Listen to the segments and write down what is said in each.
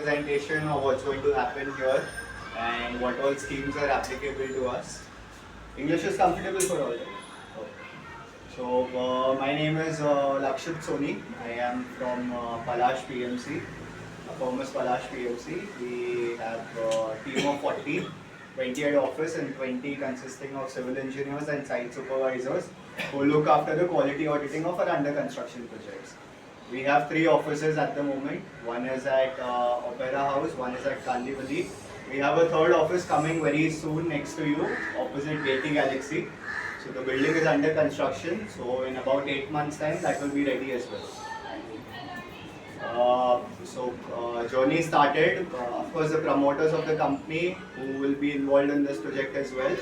presentation of what's going to happen here and what all schemes are applicable to us. English is comfortable for all, right? Okay. So, my name is Lakshit Soni. I am from Palash PMC. Our firm is Palash PMC. We have a team of 40, 20 at office and 20 consisting of civil engineers and site supervisors who look after the quality auditing of our under construction projects. We have 3 offices at the moment. One is at Opera House, one is at Kandivali. We have a 3rd office coming very soon next to you, opposite Gaiety Galaxy. So the building is under construction. So in about 8 months' time, that will be ready as well. Journey started. Of course, the promoters of the company who will be involved in this project as well is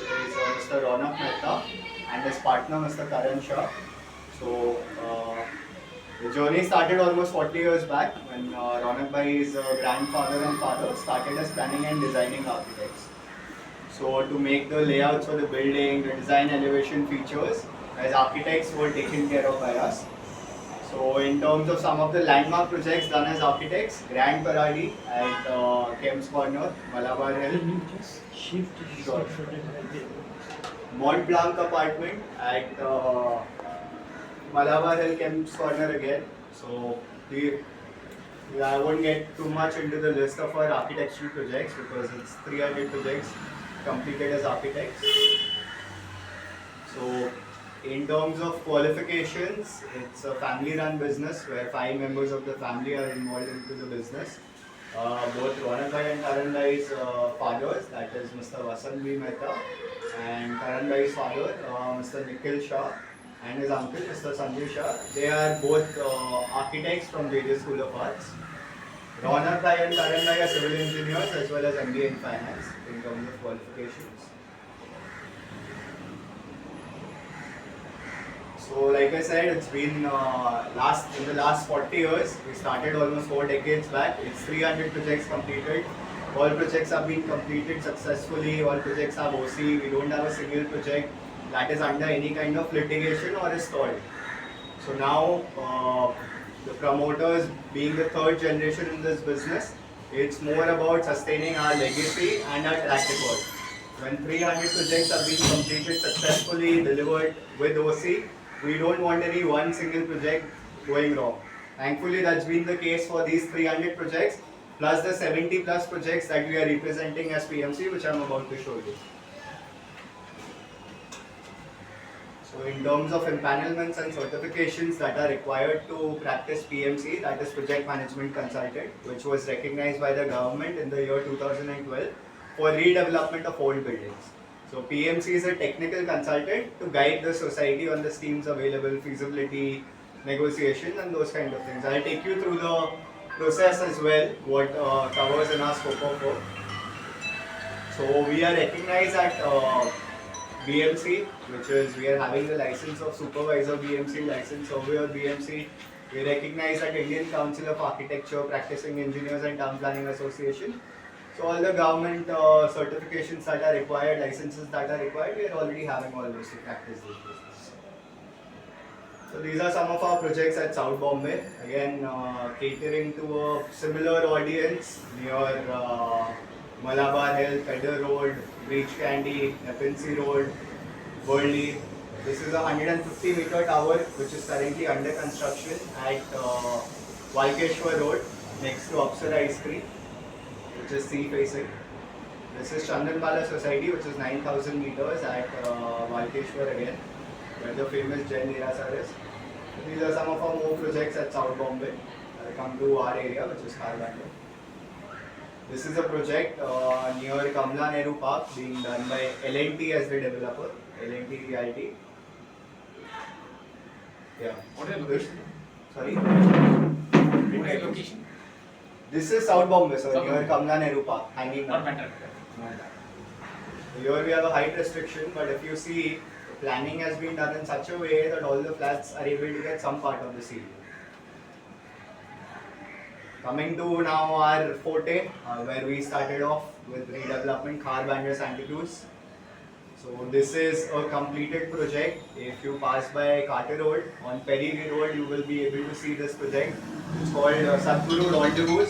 Mr. Ronak Mehta and his partner Mr. Karan Shah. So the journey started almost 40 years back when Ronak Bhai's grandfather and father started as planning and designing architects. So to make the layouts for the building, the design elevation features, as architects were taken care of by us. So in terms of some of the landmark projects done as architects, Grand Paradi at Kemp's Corner, Malabar Hill. Sure. Mont Blanc apartment at Malabar Hill, Kemp's Corner again. So I won't get too much into the list of our architectural projects because it's 300 projects completed as architects. So in terms of qualifications, it's a family-run business where 5 members of the family are involved into the business. Both Ronak Bhai and Karan Bhai's fathers, that is Mr. Vasant B. Mehta, and Karan Bhai's father, Mr. Nikhil Shah, and his uncle, Mr. Sanjay Shah. They are both architects from JJ School of Arts. Ronak Bhai and Karan Bhai are civil engineers as well as MBA in finance in terms of qualifications. So like I said, it's been in the last 40 years. We started almost 4 decades back. It's 300 projects completed. All projects have been completed successfully. All projects have OC. We don't have a single project that is under any kind of litigation or is stalled. So now the promoters being the 3rd generation in this business, it's more about sustaining our legacy and our track record. When 300 projects have been completed successfully, delivered with OC, we don't want any one single project going wrong. Thankfully, that's been the case for these 300 projects, plus the 70 plus projects that we are representing as PMC, which I'm about to show you. So in terms of empanelments and certifications that are required to practice PMC, that is Project Management Consultant, which was recognized by the government in the year 2012 for redevelopment of old buildings. So PMC is a technical consultant to guide the society on the schemes available, feasibility, negotiation and those kind of things. I'll take you through the process as well, what covers in our scope of work. So we are recognized at BMC, which is we are having the license of supervisor BMC, license surveyor BMC. We recognize at Indian Council of Architecture, Practicing Engineers and Town Planning Association. So all the government certifications that are required, licenses that are required, we are already having all those to practice this business. So these are some of our projects at South Bombay. Again, catering to a similar audience near Malabar Hill, Pedder Road, Beach Candy, Nepean Road, Worli. This is a 150-meter tower which is currently under construction at Walkeshwar Road next to Apsara Ice Cream, which is sea facing. This is Chandanpala Society, which is 9,000 meters at Walkeshwar again, where the famous Jain Nirasar is. So these are some of our more projects at South Bombay. I'll come to our area, which is Kharbandar. This is a project near Kamla Nehru Park being done by L&T as the developer, L&T Realty. Yeah. What is the location? Sorry? What is the location? This is South Bombay, sir, near Kamla Nehru Park, hanging Not down. better. Here we have a height restriction, but if you see, the planning has been done in such a way that all the flats are able to get some part of the ceiling. Coming to now our forte, where we started off with redevelopment, Kharbandar Santa Cruz. So this is a completed project. If you pass by Carter Road, on Perry Road, you will be able to see this project. It's called Satguru Rendezvous.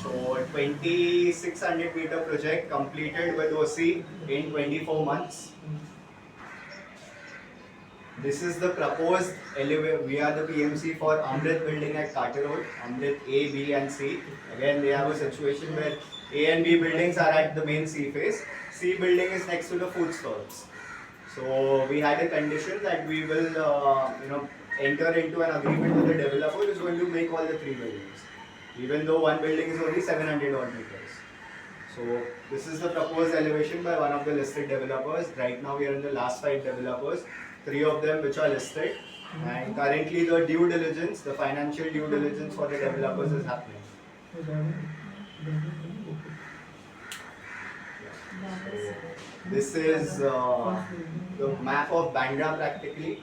So So 2600 meter project completed with OC in 24 months. This is the proposed elevator. We are the PMC for Amrit building at Carter Road, Amrit A, B and C. Again, they have a situation where A and B buildings are at the main C phase. C building is next to the food stalls. So we had a condition that we will, enter into an agreement with the developer who is going to make all the three buildings. Even though one building is only 700 odd meters. So this is the proposed elevation by one of the listed developers. Right now we are in the last 5 developers. 3 of them which are listed, and currently the due diligence, the financial due diligence for the developers is happening. So, this is the map of Bandra practically.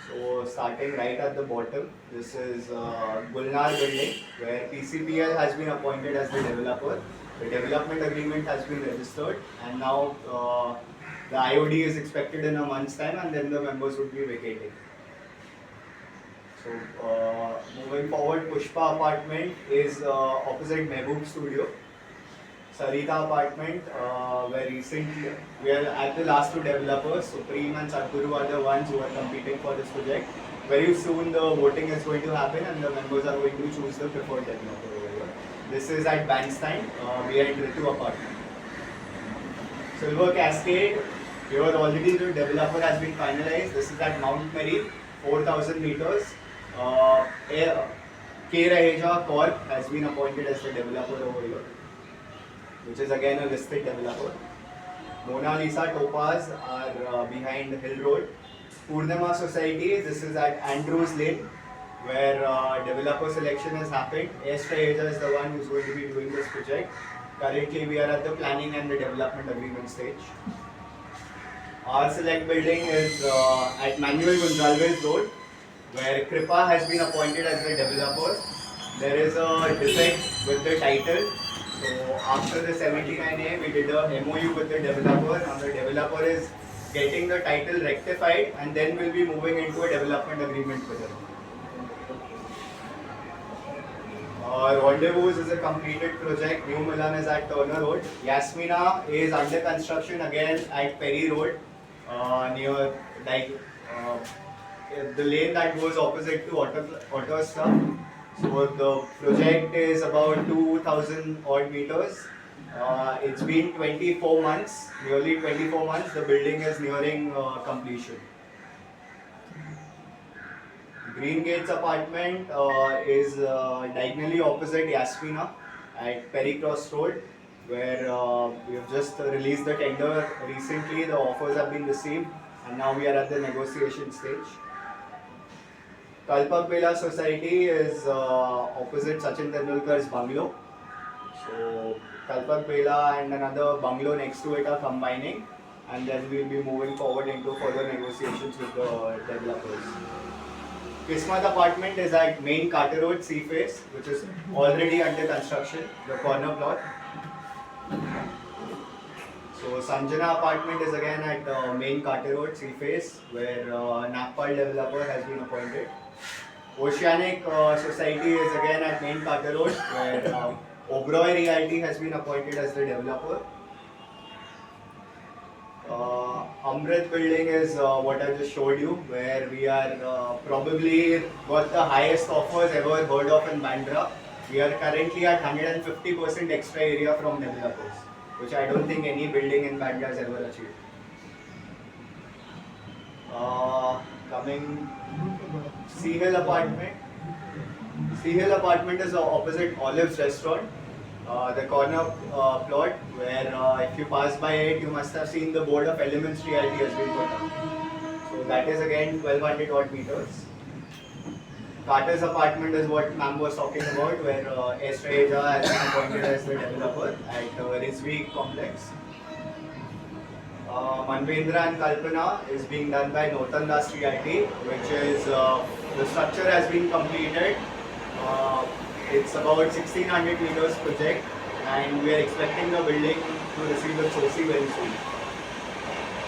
So starting right at the bottom, this is Gulnar building where PCPL has been appointed as the developer. The development agreement has been registered, and now the IOD is expected in a month's time, and then the members would be vacating. So moving forward, Pushpa apartment is opposite Mehboob Studio. Sarita apartment, where recently we are at the last 2 developers. Supreme and Sadhguru are the ones who are competing for this project. Very soon the voting is going to happen, and the members are going to choose the preferred developer over here. This is at Bandstand, behind Ritu apartment. Silver Cascade, here already the developer has been finalized. This is at Mount Mary, 4000 meters. K. Raheja Corp has been appointed as the developer over here, which is again a listed developer. Mona Lisa Topaz are behind Hill Road. Purnima Society, this is at Andrews Lane, where developer selection has happened. S. Raheja is the one who is going to be doing this project. Currently we are at the planning and the development agreement stage. Our select building is at Manuel Gonzalez Road, where Kripa has been appointed as the developer. There is a defect with the title. So after the 79A, we did a MOU with the developer. Now the developer is getting the title rectified, and then we'll be moving into a development agreement with him. Rendezvous is a completed project. New Milan is at Turner Road. Yasmina is under construction again at Perry Road, near the lane that goes opposite to Auto Stuff. So the project is about 2000 odd meters. It's been 24 months, nearly 24 months. The building is nearing completion. Green Gates apartment is diagonally opposite Yasmina at Perry Cross Road, where we have just released the tender recently. The offers have been received, and now we are at the negotiation stage. Kalpak Bela Society is opposite Sachin Tendulkar's bungalow. So Kalpak Bela and another bungalow next to it are combining, and then we will be moving forward into further negotiations with the developers. Kismat apartment is at main Carter Road C phase, which is already under construction, the corner plot. So Sanjana apartment is again at main Carter Road C phase, where Nagpal developer has been appointed. Oceanic Society is again at main Carter Road, where Oberoi Realty has been appointed as the developer. Amrit building is what I just showed you, where we are probably got the highest offers ever heard of in Bandra. We are currently at 150% extra area from developers, which I don't think any building in Bandra has ever achieved. Coming Sea Hill apartment. Sea Hill apartment is opposite Olive's restaurant. The corner plot where if you pass by it, you must have seen the board of Elements Realty has been put up. So that is again 1200 odd meters. Carter's apartment is what ma'am was talking about, where S. Raheja has been appointed as the developer at Rizvi complex. Manvendra and Kalpana is being done by Notan Das Realty, which is the structure has been completed. It's about 1600 meters project, and we are expecting the building to receive the SOC very soon.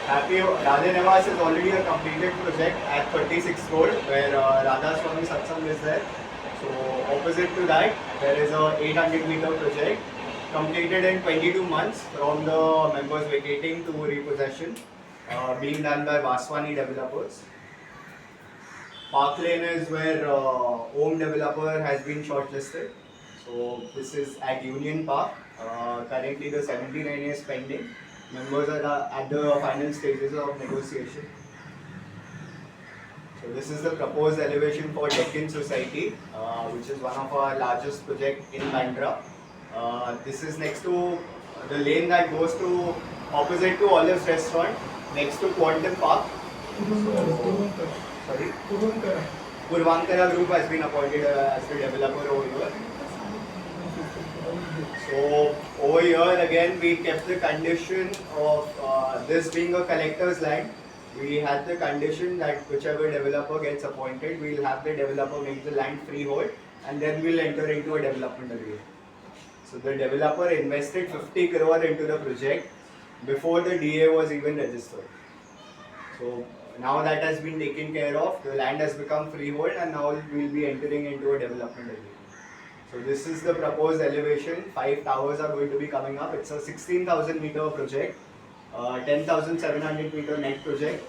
Happy Radha Niwas is already a completed project at 36 crore, where Radha Swami Satsang is there. So opposite to that, there is a 800-meter project completed in 22 months from the members vacating to repossession, being done by Vaswani developers. Park Lane is where Om developer has been shortlisted. So this is at Union Park. Currently the 79 is pending. Members are at the final stages of negotiation. So this is the proposed elevation for Deccan Society, which is one of our largest project in Bandra. This is next to the lane that goes to opposite to Olive's restaurant, next to Quantum Park. Sorry? Purvankara Group has been appointed as the developer over here. So over here again we kept the condition of this being a collector's land. We had the condition that whichever developer gets appointed, we'll have the developer make the land freehold and then we'll enter into a development agreement. So the developer invested 50 crore into the project before the DA was even registered. So now that has been taken care of, the land has become freehold and now we'll be entering into a development agreement. So this is the proposed elevation. 5 towers are going to be coming up. It's a 16,000 meter project, 10,700 meter net project.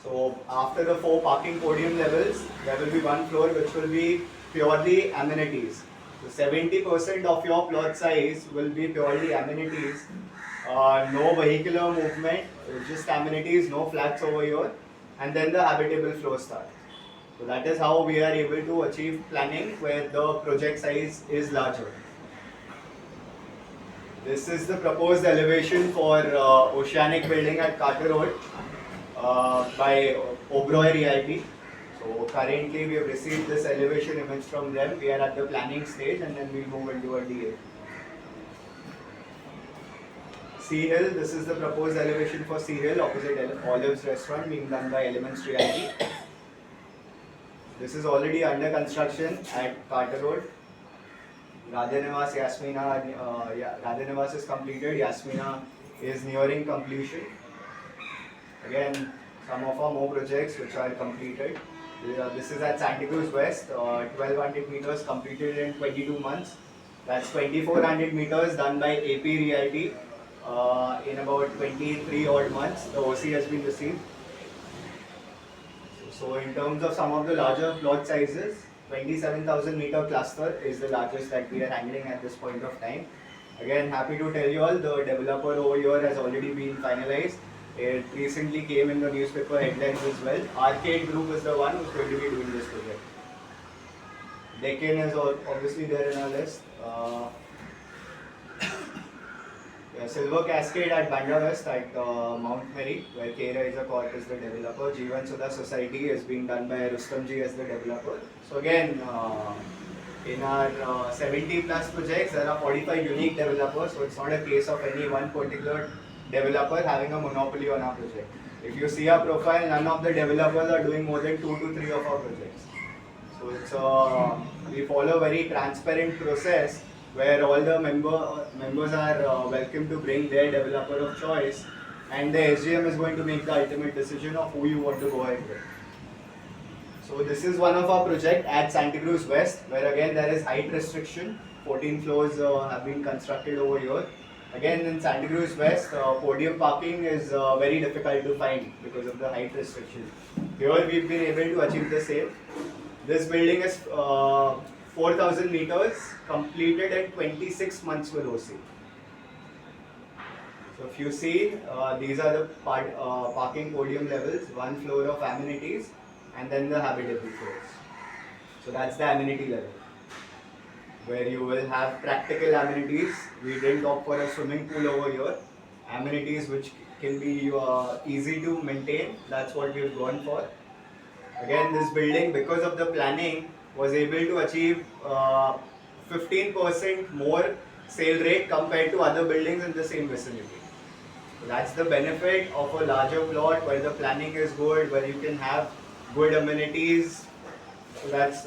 So after the 4 parking podium levels, there will be one floor which will be purely amenities. So 70% of your plot size will be purely amenities. No vehicular movement, just amenities, no flats over here, and then the habitable floor starts. So that is how we are able to achieve planning where the project size is larger. This is the proposed elevation for Oceanic building at Carter Road by Oberoi Realty. So currently we have received this elevation image from them. We are at the planning stage and then we'll move into a DA. Sea Hill, this is the proposed elevation for Sea Hill opposite Olive's restaurant being done by Elements Realty. This is already under construction at Carter Road. Radhanivas Radhanivas is completed, Yasmina is nearing completion. Again, some of our more projects which are completed. This is at Santa Cruz West, 1200 meters completed in 22 months. That's 2400 meters done by AP Realty in about 23 odd months. The OC has been received. So in terms of some of the larger plot sizes, 27,000 meter cluster is the largest that we are handling at this point of time. Again, happy to tell you all, the developer over here has already been finalized. It recently came in the newspaper headlines as well. Arcade Group is the one who's going to be doing this project. Deccan is obviously there in our list. Silver Cascade at Bandra West at Mount Mary, where K. Raisa Corp is the developer. Jeevan Sudha Society is being done by Rustamji as the developer. So again, in our 70 plus projects, there are 45 unique developers. So it's not a case of any one particular developer having a monopoly on our project. If you see our profile, none of the developers are doing more than 2 to 3 of our projects. So it's we follow a very transparent process where all the members are welcome to bring their developer of choice, and the SGM is going to make the ultimate decision of who you want to go ahead with. So this is one of our projects at Santa Cruz West, where again there is height restriction. 14 floors have been constructed over here. Again in Santa Cruz West, podium parking is very difficult to find because of the height restriction. Here we've been able to achieve the same. This building is 4,000 meters, completed in 26 months with OC. So if you see, these are the parking podium levels, one floor of amenities, and then the habitable floors. So that's the amenity level, where you will have practical amenities. We didn't opt for a swimming pool over here. Amenities which can be easy to maintain, that's what we've gone for. Again, this building, because of the planning, was able to achieve 15% more sale rate compared to other buildings in the same vicinity. So that's the benefit of a larger plot where the planning is good, where you can have good amenities. So that's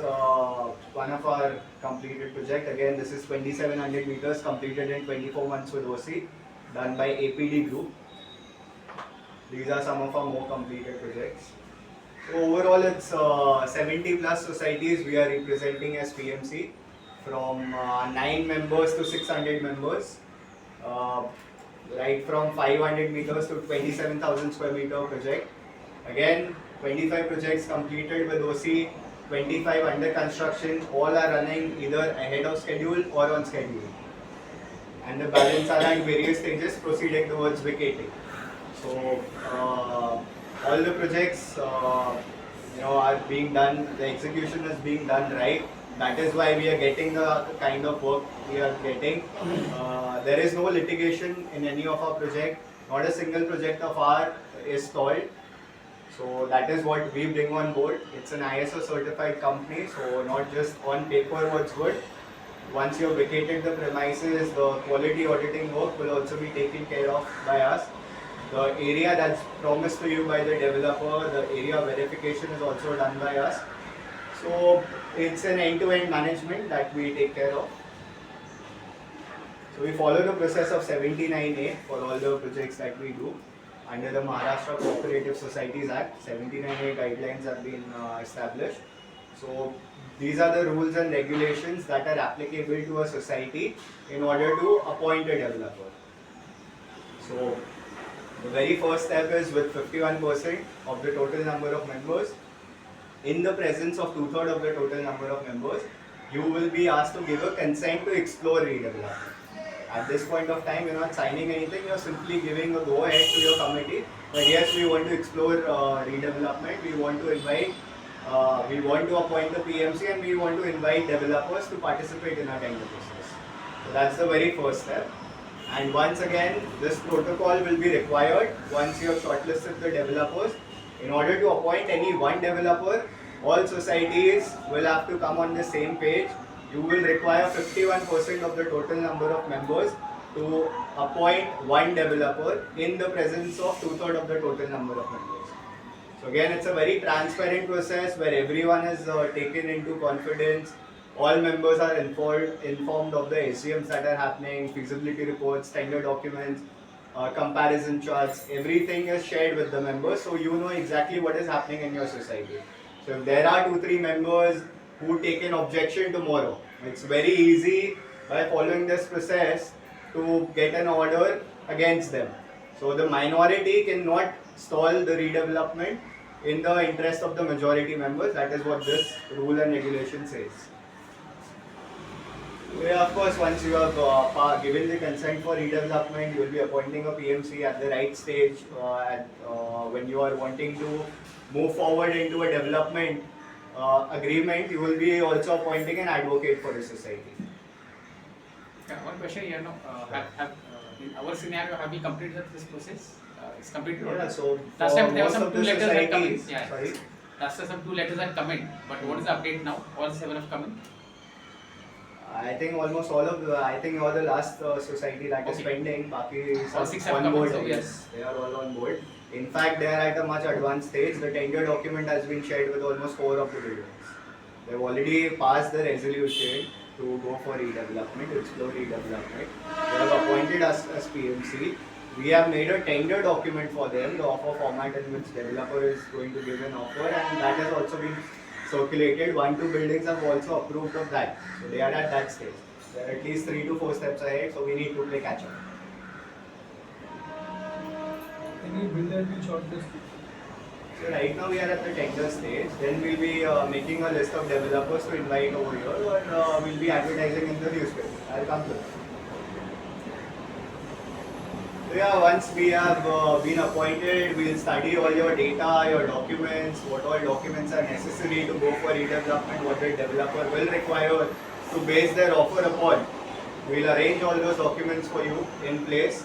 one of our completed project. Again, this is 2,700 meters completed in 24 months with OC, done by APD Group. These are some of our more completed projects. So overall, it's 70 plus societies we are representing as PMC, from 9 members to 600 members, uh, right from 500 meters to 27,000 square meter project. Again, 25 projects completed with OC, 25 under construction, all are running either ahead of schedule or on schedule. And the balance are at various stages proceeding towards vacating. So all the projects are being done, the execution is being done right. That is why we are getting the kind of work we are getting. There is no litigation in any of our project. Not a single project of ours is stalled. So that is what we bring on board. It's an ISO certified company, so not just on paper what's good. Once you have vacated the premises, the quality auditing work will also be taken care of by us. The area that's promised to you by the developer, the area verification is also done by us. So it's an end-to-end management that we take care of. So we follow the process of 79A for all the projects that we do. Under the Maharashtra Cooperative Societies Act, 79A guidelines have been established. So these are the rules and regulations that are applicable to a society in order to appoint a developer. So the very first step is with 51% of the total number of members. In the presence of 2/3 of the total number of members, you will be asked to give a consent to explore redevelopment. At this point of time, you're not signing anything, you're simply giving a go ahead to your committee that yes, we want to explore redevelopment, we want to invite, we want to appoint the PMC and we want to invite developers to participate in our tender process. So that's the very first step. And once again, this protocol will be required once you have shortlisted the developers. In order to appoint any one developer, all societies will have to come on the same page. You will require 51% of the total number of members to appoint one developer in the presence of 2/3 of the total number of members. So again, it's a very transparent process where everyone is taken into confidence. All members are informed of the SGMs that are happening, feasibility reports, tender documents, comparison charts. Everything is shared with the members, so you know exactly what is happening in your society. So if there are 2-3 members who take an objection tomorrow, it's very easy by following this process to get an order against them. So the minority cannot stall the redevelopment in the interest of the majority members. That is what this rule and regulation says. Yeah, of course, once you have given the consent for redevelopment, you will be appointing a PMC at the right stage. When you are wanting to move forward into a development agreement, you will be also appointing an advocate for the society. One question here now. In our scenario, have we completed this process? It's completed. Yeah, so last time there were some most of 2 the letters that come in. societies, Yeah. sorry. Last time some 2 letters had come in. But what is the update now? All 7 have come in. I think almost all of the, I think you're the last society that is Okay. pending. Baki All is 6 have on come in, board. so Yes, yes. they are all on board. In fact, they are at a much advanced stage. The tender document has been shared with almost 4 of the buildings. They've already passed the resolution to go for redevelopment, to explore redevelopment. They have appointed us as PMC. We have made a tender document for them, the offer format in which developer is going to give an offer, and that has also been circulated. 1-2 buildings have also approved of that. So they are at that stage. They are at least 3 to 4 steps ahead, so we need to play catch up. Any builder will shortlist. So right now we are at the tender stage. Then we'll be making a list of developers to invite over here, or we'll be advertising in the newspaper. I'll come to that. So yeah, once we have been appointed, we'll study all your data, your documents, what all documents are necessary to go for redevelopment, what the developer will require to base their offer upon. We'll arrange all those documents for you in place,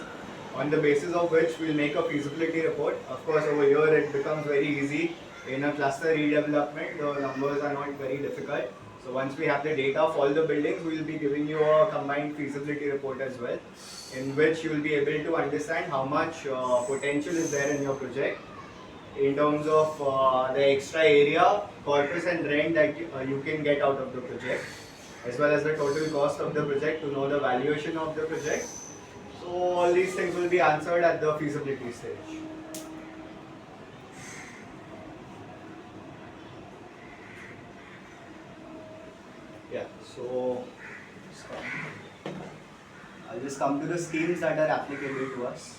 on the basis of which we'll make a feasibility report. Of course, over here it becomes very easy. In a cluster redevelopment, the numbers are not very difficult. So once we have the data of all the buildings, we'll be giving you a combined feasibility report as well, in which you will be able to understand how much potential is there in your project in terms of the extra area, corpus and rent that you can get out of the project, as well as the total cost of the project to know the valuation of the project. So all these things will be answered at the feasibility stage. So I'll just come to the schemes that are applicable to us.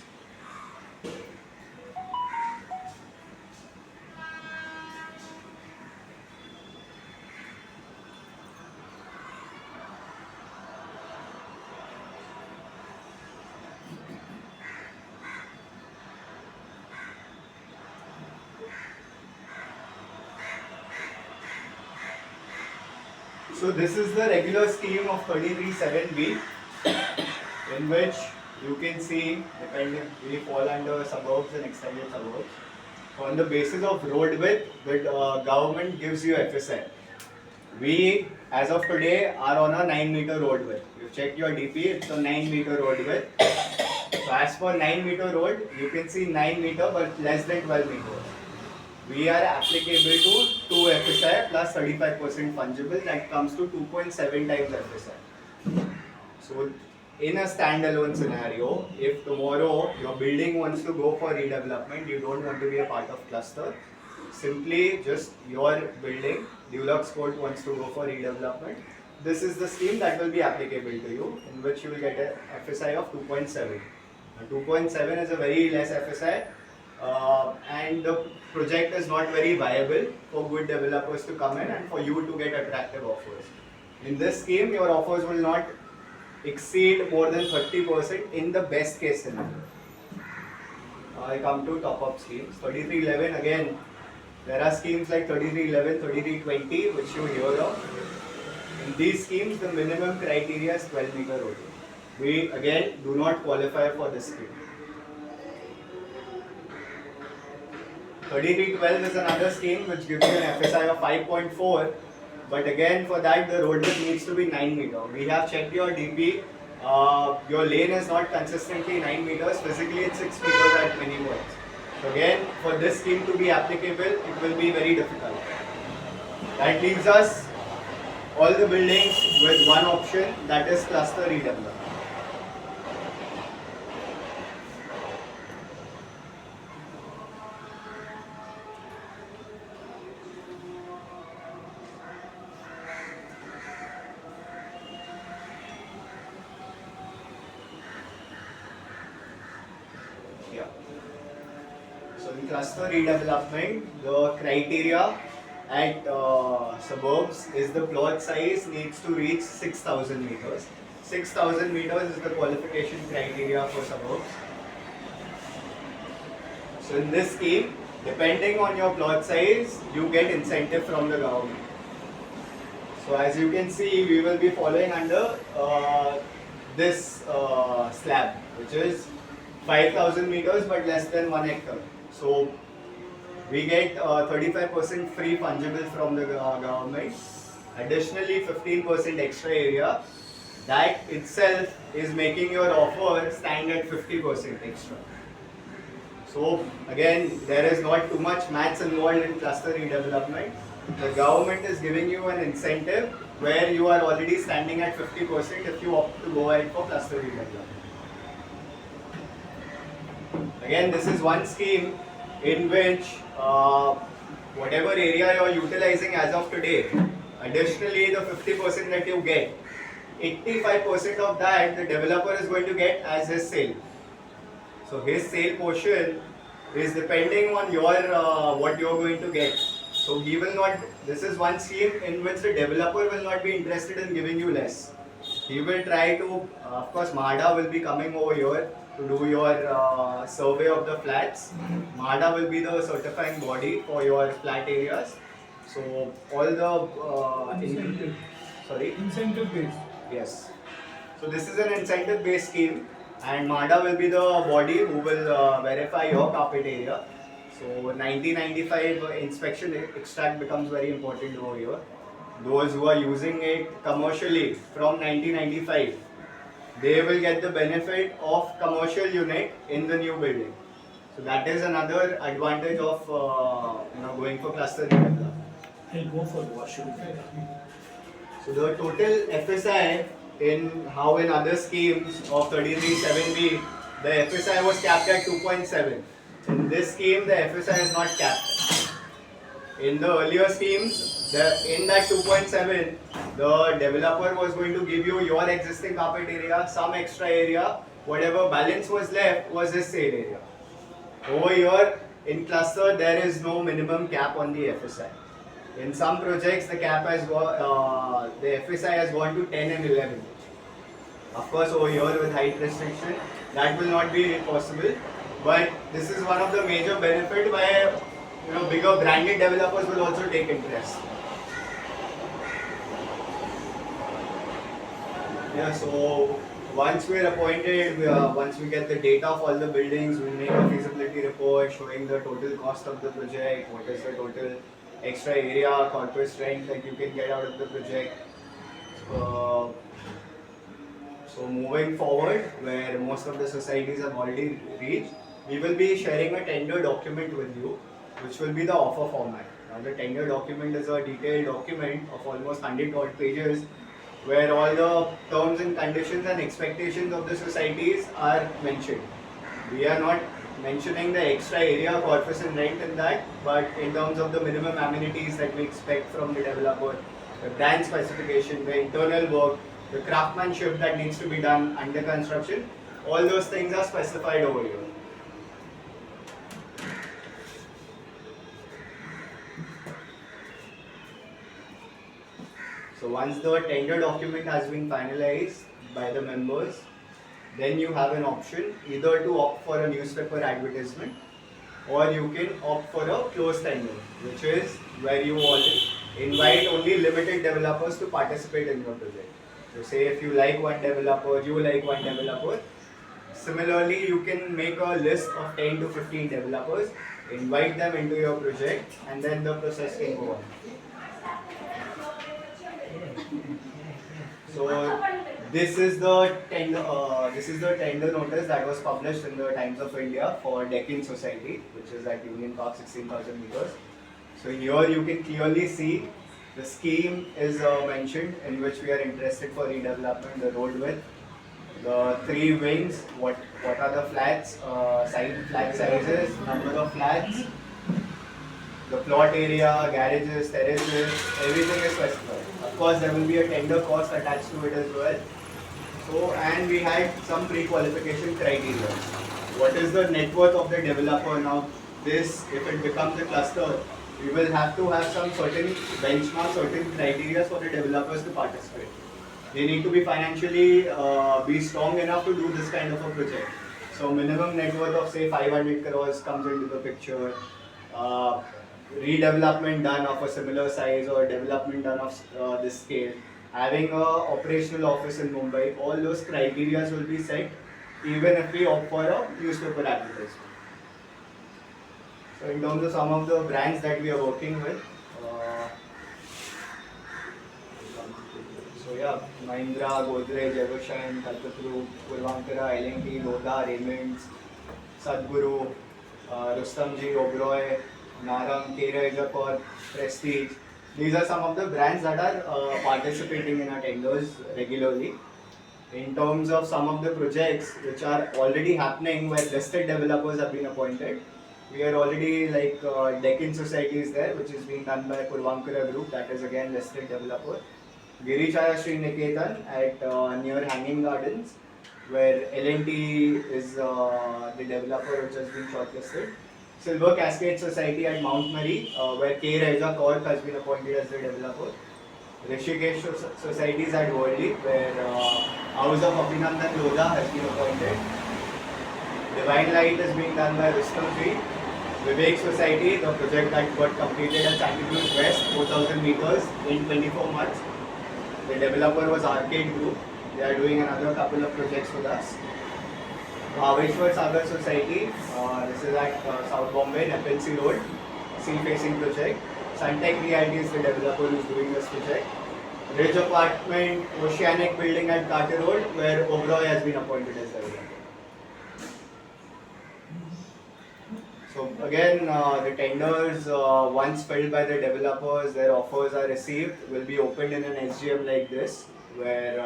So this is the regular scheme of 33(7)(b), in which you can see, depending, we fall under suburbs and extended suburbs. On the basis of road width, the government gives you FSI. We, as of today, are on a 9-meter road width. You check your DP, it's a 9-meter road width. So as for 9-meter road, you can see 9 meter but less than 12 meters. We are applicable to 2 FSI plus 35% fungible, that comes to 2.7 times FSI. So in a standalone scenario, if tomorrow your building wants to go for redevelopment, you don't want to be a part of cluster, simply just your building, Dulux Court wants to go for redevelopment, this is the scheme that will be applicable to you, in which you will get a FSI of 2.7. 2.7 is a very less FSI, and the project is not very viable for good developers to come in and for you to get attractive offers. In this scheme, your offers will not exceed more than 30% in the best case scenario. I come to top up schemes. 3311, again, there are schemes like 3311, 3320 which you hear of. In these schemes, the minimum criteria is 12-meter road. We again do not qualify for this scheme. 3312 is another scheme which gives you an FSI of 5.4, but again for that the road width needs to be 9 meter. We have checked your DP, your lane is not consistently 9 meters, physically it's 6 meters at many points. So again, for this scheme to be applicable, it will be very difficult. That leaves us all the buildings with one option, that is cluster redevelopment. So in cluster redevelopment, the criteria at suburbs is the plot size needs to reach 6,000 meters. 6,000 meters is the qualification criteria for suburbs. So in this scheme, depending on your plot size, you get incentive from the government. So as you can see, we will be following under this slab, which is 5,000 meters but less than 1 hectare. So we get 35% free fungible from the government. Additionally, 15% extra area. That itself is making your offer stand at 50% extra. So again, there is not too much maths involved in cluster redevelopment. The government is giving you an incentive where you are already standing at 50% if you opt to go ahead for cluster redevelopment. Again, this is one scheme in which whatever area you are utilizing as of today, additionally the 50% that you get, 85% of that the developer is going to get as his sale. So his sale portion is depending on your what you are going to get. So he will not, this is one scheme in which the developer will not be interested in giving you less. He will try to, of course MHADA will be coming over here to do your survey of the flats. MHADA will be the certifying body for your flat areas. So all the Incentive. Sorry? Incentive based. Yes. So this is an incentive based scheme, and MHADA will be the body who will verify your carpet area. So 1995 inspection extract becomes very important over here. Those who are using it commercially from 1995, they will get the benefit of commercial unit in the new building. So that is another advantage of going for cluster redevelopment. I'll go for washroom. So the total FSI in other schemes of 33(7)(b), the FSI was capped at 2.7. In this scheme, the FSI is not capped. In the earlier schemes, in that 2.7, the developer was going to give you your existing carpet area, some extra area, whatever balance was left was his sale area. Over here in cluster there is no minimum cap on the FSI. In some projects the cap has got, the FSI has gone to 10 and 11. Of course over here with height restriction that will not be possible, but this is one of the major benefit where bigger branded developers will also take interest. Yeah, so once we're appointed, once we get the data of all the buildings, we'll make a feasibility report showing the total cost of the project, what is the total extra area, corpus rent that you can get out of the project. So moving forward, where most of the societies have already reached, we will be sharing a tender document with you, which will be the offer format. Now the tender document is a detailed document of almost 100 odd pages, where all the terms and conditions and expectations of the societies are mentioned. We are not mentioning the extra area, corpus and rent in that, but in terms of the minimum amenities that we expect from the developer, the brand specification, the internal work, the craftsmanship that needs to be done under construction, all those things are specified over here. So once the tender document has been finalized by the members, then you have an option either to opt for a newspaper advertisement or you can opt for a closed tender, which is where you invite only limited developers to participate in your project. So say if you like one developer, you like one developer. Similarly, you can make a list of 10 to 15 developers, invite them into your project, and then the process can go on. So this is the tender notice that was published in the Times of India for Deccan Society, which is at Union Park, 16,000 meters. So here you can clearly see the scheme is mentioned in which we are interested for redevelopment, the road width, the 3 wings, what are the flats, flat sizes, number of flats, the plot area, garages, terraces, everything is specified. Of course, there will be a tender cost attached to it as well. So, and we had some pre-qualification criteria. What is the net worth of the developer now? This, if it becomes a cluster, we will have to have some certain benchmarks, certain criteria for the developers to participate. They need to be financially be strong enough to do this kind of a project. So minimum net worth of say 500 crores comes into the picture. Redevelopment done of a similar size or development done of this scale. Having a operational office in Mumbai, all those criteria will be set even if we opt for a newspaper advertisement. So in terms of some of the brands that we are working with, so yeah, Mahindra, Godrej, Evershine, Kalpataru, Puravankara, L&T, Lodha, Raymonds, Sadhguru, Rustomjee, Oberoi, Narang, K. Prestige. These are some of the brands that are participating in our tenders regularly. In terms of some of the projects which are already happening where listed developers have been appointed, we are already like Deccan Society is there, which is being done by Puravankara Group, that is again listed developer. Girichaya Sri Niketan at near Hanging Gardens, where L&T is the developer which has been shortlisted. Silver Cascade Society at Mount Mary, where K. Raja Kaur has been appointed as the developer. Rishikesh Societies at Worli, where House of Abhinandan Lodha has been appointed. Divine Light is being done by Rustomjee. Vivek Society, the project that got completed at Santa Cruz West, 4,000 meters in 24 months. The developer was Arcade Group. They are doing another couple of projects with us. Bhaveshwar Sagar Society, this is at South Bombay, FNC Road, sea facing project. Suntech Realty is the developer who is doing this project. Ridge Apartment, Oceanic Building at Carter Road, where Oberoi has been appointed as developer. So again, the tenders, once filled by the developers, their offers are received, will be opened in an SGM like this, where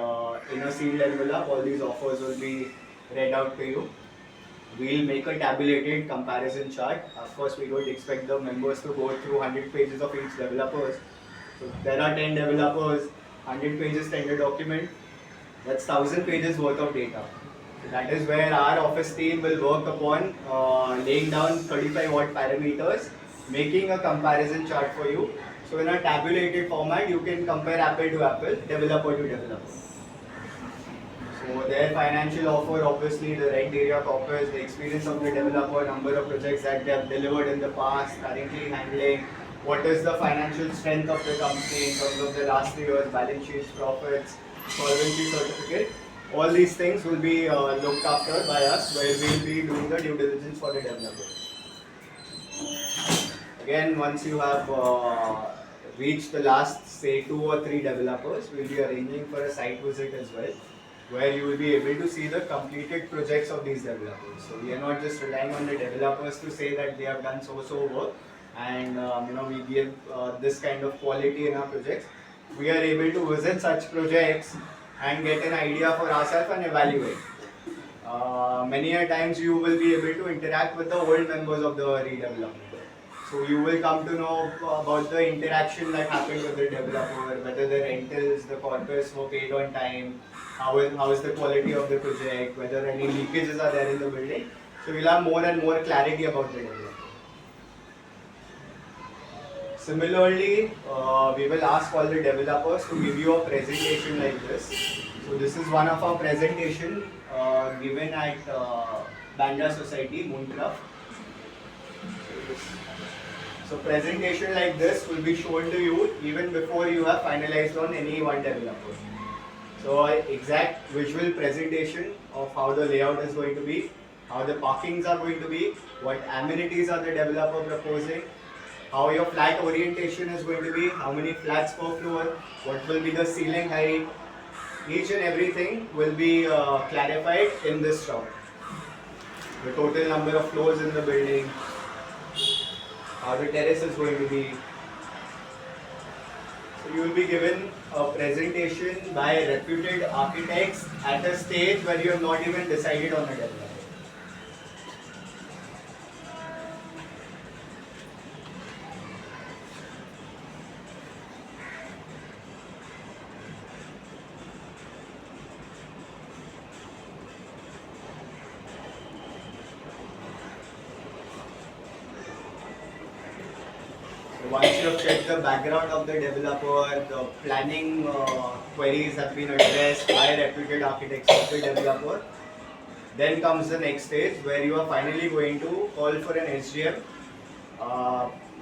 in a sealed envelope, all these offers will be read out to you. We'll make a tabulated comparison chart. Of course, we don't expect the members to go through 100 pages of each developers. So there are 10 developers. 100 pages tender document, that's 1000 pages worth of data. So that is where our office team will work upon laying down 35 odd parameters, making a comparison chart for you. So in a tabulated format, you can compare apple to apple, developer to developer. So their financial offer, obviously the rent area corpus, the experience of the developer, number of projects that they have delivered in the past, currently handling, what is the financial strength of the company in terms of the last 3 years, balance sheets, profits, solvency certificate. All these things will be looked after by us, where we will be doing the due diligence for the developer. Again, once you have reached the last, say, 2 or 3 developers, we will be arranging for a site visit as well, where you will be able to see the completed projects of these developers. So we are not just relying on the developers to say that they have done so work, and we give this kind of quality in our projects. We are able to visit such projects and get an idea for ourselves and evaluate. Many a times you will be able to interact with the old members of the redevelopment. So you will come to know about the interaction that happened with the developer, whether the rentals, the corpus were paid on time, how is the quality of the project, whether any leakages are there in the building. So we'll have more and more clarity about the developer. Similarly, we will ask all the developers to give you a presentation like this. So this is one of our presentation given at Bandra Society, Mooncraft. So presentation like this will be shown to you even before you have finalized on any one developer. So exact visual presentation of how the layout is going to be, how the parkings are going to be, what amenities are the developer proposing, how your flat orientation is going to be, how many flats per floor, what will be the ceiling height. Each and everything will be clarified in this round. The total number of floors in the building, how the terrace is going to be. So you will be given a presentation by reputed architects at a stage where you have not even decided on a developer. Once you have checked the background of the developer, the planning queries have been addressed by reputed architects of the developer, then comes the next stage where you are finally going to call for an SGM,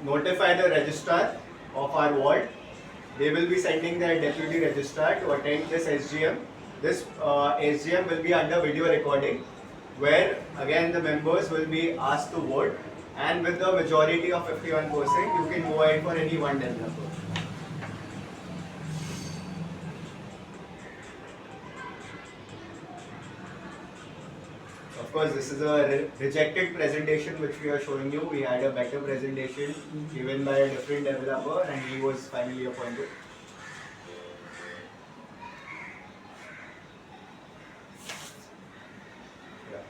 notify the registrar of our ward. They will be sending their deputy registrar to attend this SGM. This SGM will be under video recording, where again the members will be asked to vote. And with the majority of 51%, you can go ahead for any one developer. Of course, this is a rejected presentation which we are showing you. We had a better presentation given by a different developer and he was finally appointed.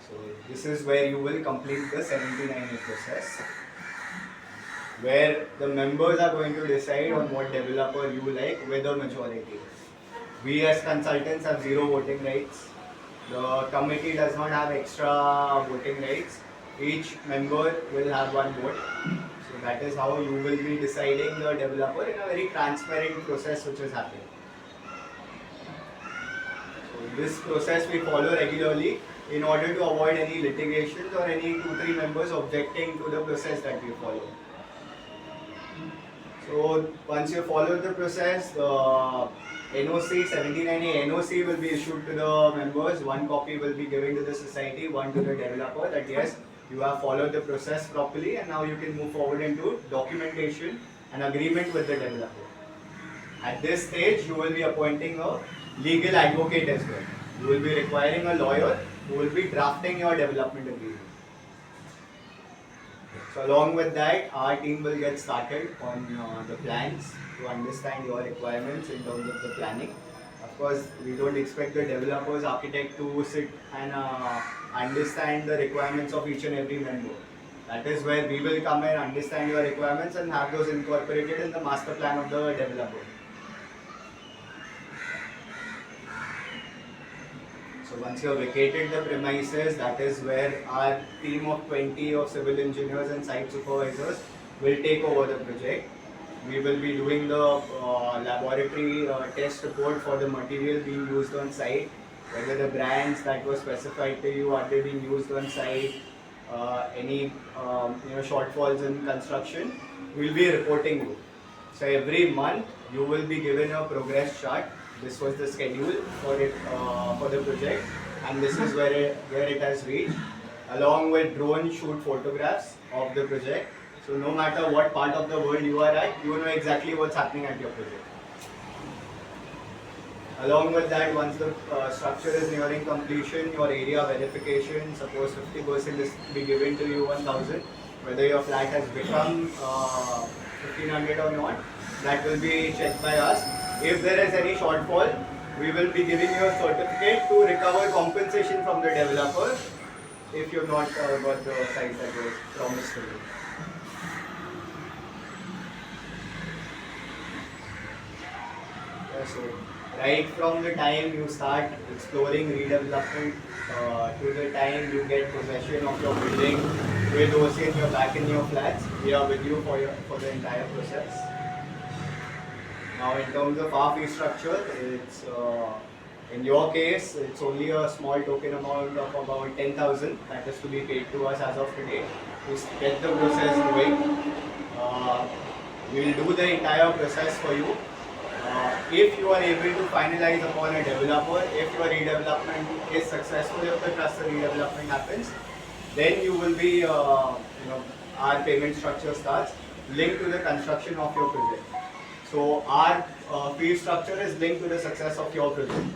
So this is where you will complete the 79A process, where the members are going to decide on what developer you like with a majority. We as consultants have 0 voting rights. The committee does not have extra voting rights. Each member will have 1 vote. So that is how you will be deciding the developer in a very transparent process which is happening. So this process we follow regularly in order to avoid any litigations or any 2-3 members objecting to the process that we follow. So once you follow the process, the NOC, 79A NOC will be issued to the members. 1 copy will be given to the society, 1 to the developer, that yes, you have followed the process properly and now you can move forward into documentation and agreement with the developer. At this stage, you will be appointing a legal advocate as well. You will be requiring a lawyer who will be drafting your development agreement. So along with that, our team will get started on the plans to understand your requirements in terms of the planning. Of course, we don't expect the developer's architect to sit and understand the requirements of each and every member. That is where we will come and understand your requirements and have those incorporated in the master plan of the developer. So once you have vacated the premises, that is where our team of 20 of civil engineers and site supervisors will take over the project. We will be doing the laboratory test report for the material being used on site, whether the brands that were specified to you are they being used on site, any shortfalls in construction, we will be reporting you. So every month you will be given a progress chart. This was the schedule for it for the project, and this is where it has reached, along with drone shoot photographs of the project. So no matter what part of the world you are at, you know exactly what's happening at your project. Along with that, once the structure is nearing completion, your area verification, suppose 50% is to be given to you 1000, whether your flat has become 1500 or not, that will be checked by us. If there is any shortfall, we will be giving you a certificate to recover compensation from the developer if you have not got the size that was promised to you. So right from the time you start exploring redevelopment to the time you get possession of your building with OC and you're back in your flats, we are with you for the entire process. Now in terms of our fee structure, it's in your case, it's only a small token amount of about 10,000 that is to be paid to us as of today to get the process going. We will do the entire process for you. If you are able to finalize upon a developer, if your redevelopment is successful, if the cluster redevelopment happens, then you will be, our payment structure starts linked to the construction of your project. So our fee structure is linked to the success of your project.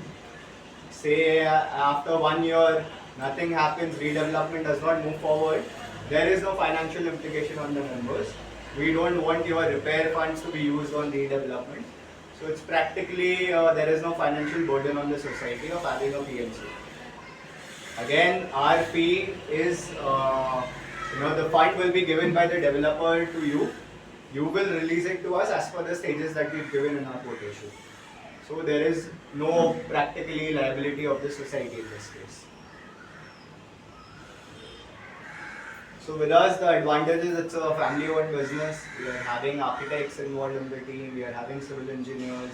Say after 1 year, nothing happens, redevelopment does not move forward, there is no financial implication on the members. We don't want your repair funds to be used on redevelopment. So it's practically, there is no financial burden on the society of having a PMC. Again, our fee is, the fund will be given by the developer to you. You will release it to us as per the stages that we've given in our quotation. So there is no practically liability of the society in this case. So with us, the advantage is it's a family-owned business. We are having architects involved in the team. We are having civil engineers.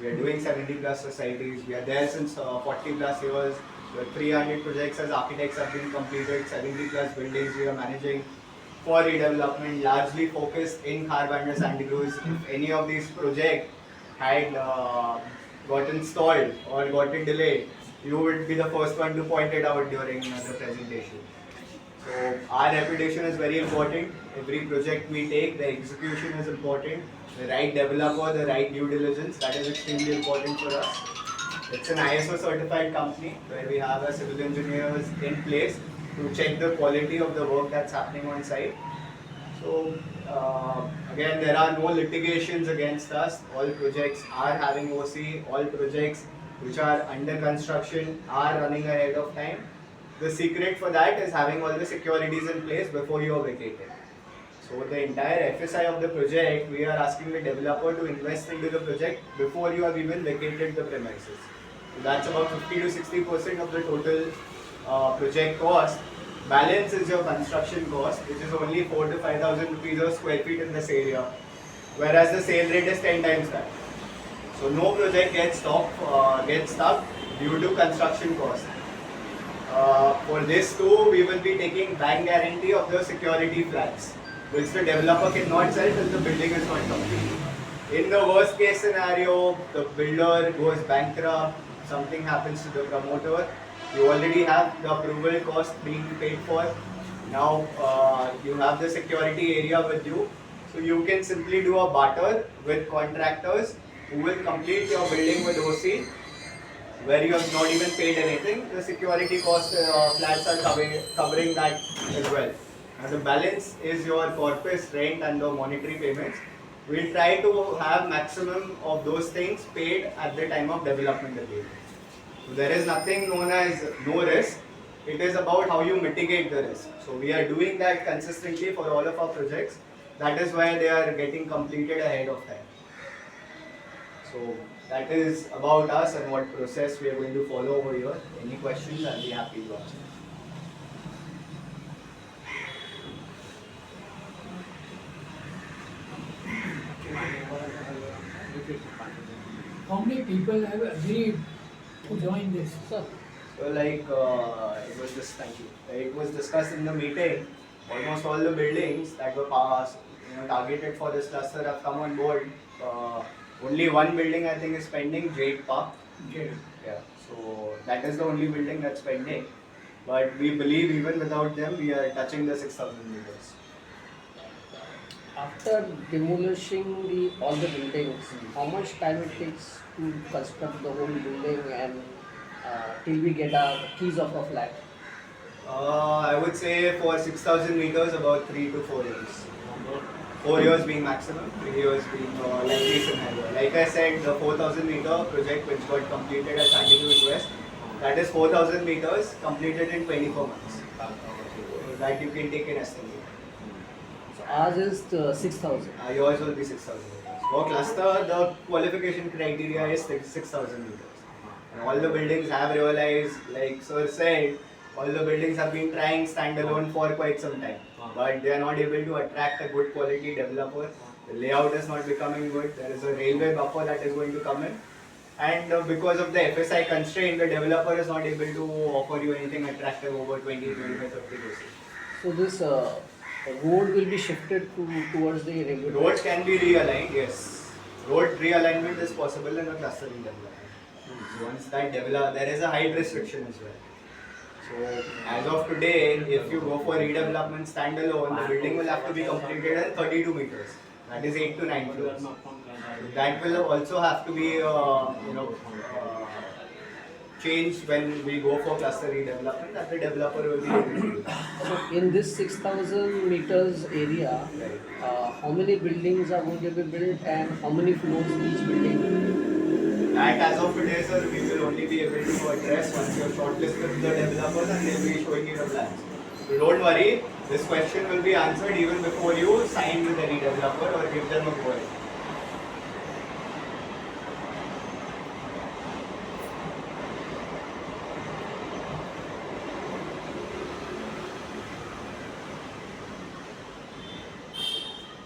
We are doing 70 plus societies. We are there since 40 plus years. We have 300 projects as architects have been completed. 70 plus buildings we are managing for redevelopment, largely focused in Kharbanda Santa Cruz. If any of these projects had gotten stalled or gotten delayed, you would be the first one to point it out during the presentation. So our reputation is very important. Every project we take, the execution is important. The right developer, the right due diligence, that is extremely important for us. It's an ISO certified company where we have our civil engineers in place to check the quality of the work that's happening on site. So again, there are no litigations against us. All projects are having OC. All projects which are under construction are running ahead of time. The secret for that is having all the securities in place before you are vacated. So the entire FSI of the project, we are asking the developer to invest into the project before you have even vacated the premises. So that's about 50 to 60% of the total project cost. Balance is your construction cost, which is only 4 to 5,000 rupees per square feet in this area, whereas the sale rate is 10 times that. So no project gets stuck due to construction cost. For this too, we will be taking bank guarantee of the security flats, which the developer cannot sell till the building is not complete. In the worst case scenario, the builder goes bankrupt, something happens to the promoter, you already have the approval cost being paid for. Now you have the security area with you, so you can simply do a barter with contractors who will complete your building with OC, where you have not even paid anything. The security cost flats are covering that as well. And the balance is your corpus rent and the monetary payments. We'll try to have maximum of those things paid at the time of development agreement. So there is nothing known as no risk. It is about how you mitigate the risk. So we are doing that consistently for all of our projects. That is why they are getting completed ahead of time. So that is about us and what process we are going to follow over here. Any questions, I'll be happy to answer. How many people have agreed to join this? So like thank you. It was discussed in the meeting. Almost all the buildings that were passed, targeted for this cluster have come on board. Only one building I think is pending, Jade Park. Jade. Yeah. So that is the only building that's pending. But we believe even without them, we are touching the 6,000 meters. After demolishing all the buildings, how much time it takes to construct the whole building and till we get our keys of a flat? I would say for 6,000 meters, about 3 to 4 years. 4 years being maximum, 3 years being likely scenario. Like I said, the 4,000 meter project which got completed at Sandalwood West, that is 4,000 meters completed in 24 months. So that you can take an estimate. So ours is 6,000. Yours will be 6,000 meters. For cluster, the qualification criteria is 6,000 meters. And all the buildings have realized, like Sir said, all the buildings have been trying standalone for quite some time. But they are not able to attract a good quality developer. The layout is not becoming good. There is a railway buffer that is going to come in. And because of the FSI constraint, the developer is not able to offer you anything attractive over 20, 25, 30%. So this road will be shifted towards the railway. Roads can be realigned, yes. Road realignment is possible in a clustering development. Once that develop, there is a height restriction as well. So as of today, if you go for redevelopment standalone, the building will have to be completed at 32 meters. That is 8 to 9 floors. So that will also have to be, changed when we go for cluster redevelopment. That the developer will be able to do that. So in this 6,000 meters area, how many buildings are going to be built and how many floors each building? That as of today, sir, we will only be able to address once you have shortlisted the developers and they'll be showing you the plans. So don't worry, this question will be answered even before you sign with any developer or give them a go ahead.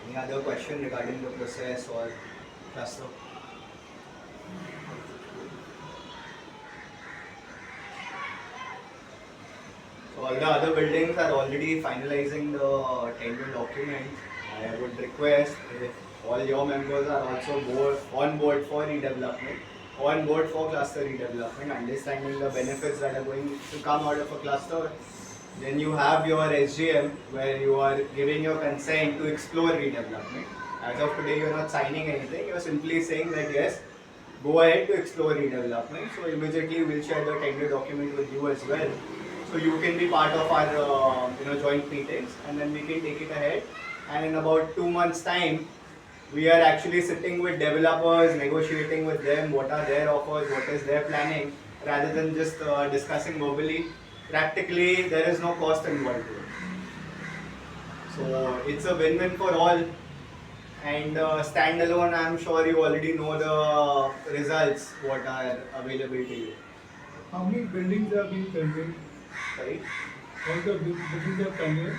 Any other question regarding the process or cluster? So all the other buildings are already finalizing the tender document. I would request if all your members are also on board for redevelopment, on board for cluster redevelopment, understanding the benefits that are going to come out of a cluster. Then you have your SGM where you are giving your consent to explore redevelopment. As of today, you're not signing anything. You're simply saying that yes, go ahead to explore redevelopment. So immediately we'll share the tender document with you as well. So you can be part of our joint meetings, and then we can take it ahead. And in about 2 months' time, we are actually sitting with developers, negotiating with them what are their offers, what is their planning, rather than just discussing verbally. Practically, there is no cost involved to it. So it's a win-win for all. And standalone, I'm sure you already know the results, what are available to you. How many buildings are being conveyed? Right? All the buildings are conveyed?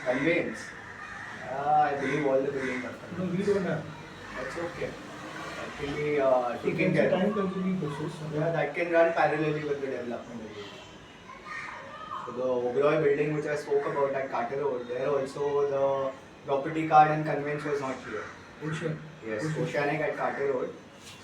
Conveyance. I believe all the buildings are No, conveyance. we don't have. That's okay. That can be So taken it's a care of. time-consuming process. Yeah, that can run parallelly with the development. So the Oberoi building which I spoke about at Carter Road, there also the property card and conveyance was not clear. Ocean. Yes, Oceanic at Carter Road.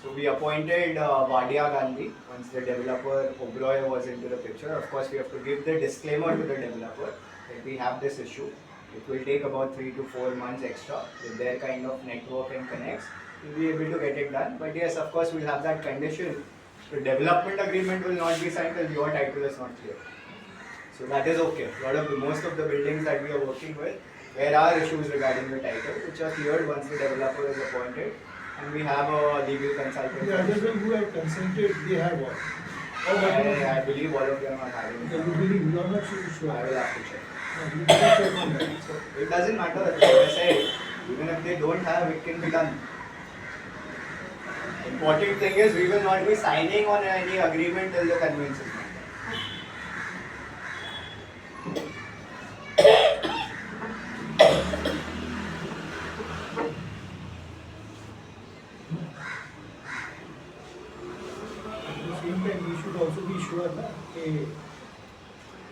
So we appointed Vadia Gandhi once the developer Oberoi was into the picture. Of course, we have to give the disclaimer to the developer that we have this issue. It will take about 3 to 4 months extra with their kind of network and connects. We'll be able to get it done. But yes, of course, we'll have that condition. The development agreement will not be signed till your title is not clear. So that is okay. Most of the buildings that we are working with, there are issues regarding the title, which are cleared once the developer is appointed, and we have a legal consultant. The other one who have consented, they have what? I believe all of them are having. So you believe, you are not sure. I will have to check. No, you cannot check on that. It doesn't matter. Like I said, even if they don't have, it can be done. Important thing is we will not be signing on any agreement till the conveyance is made. At the same time, we should also be sure ना कि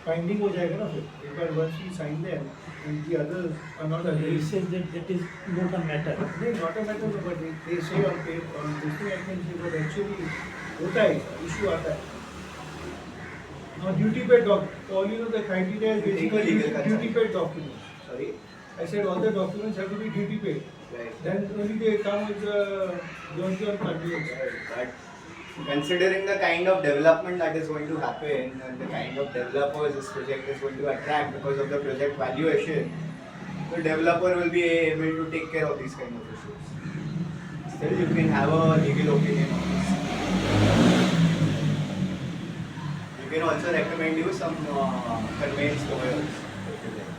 finding हो जाएगा ना फिर एक बार once we sign them and the others are not He agreed. says that that is not a matter. नहीं not a matter but they say on paper on this thing I can say but actually होता है issue आता है. Now duty paid all you know the criteria is basically Legal consent. duty paid documents. Sorry? I said all the documents have to be duty paid. Right. Then only they come with the guarantee on conveyance. But considering the kind of development that is going to happen and the kind of developers this project is going to attract because of the project valuation, the developer will be able to take care of these kind of issues. Still, you can have a legal opinion on this. You can also recommend you some conveyance lawyers. if you like.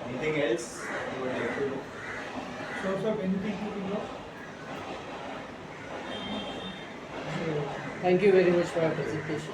Anything else you would like to know? So, sir, anything to be know? Thank you very much for your presentation.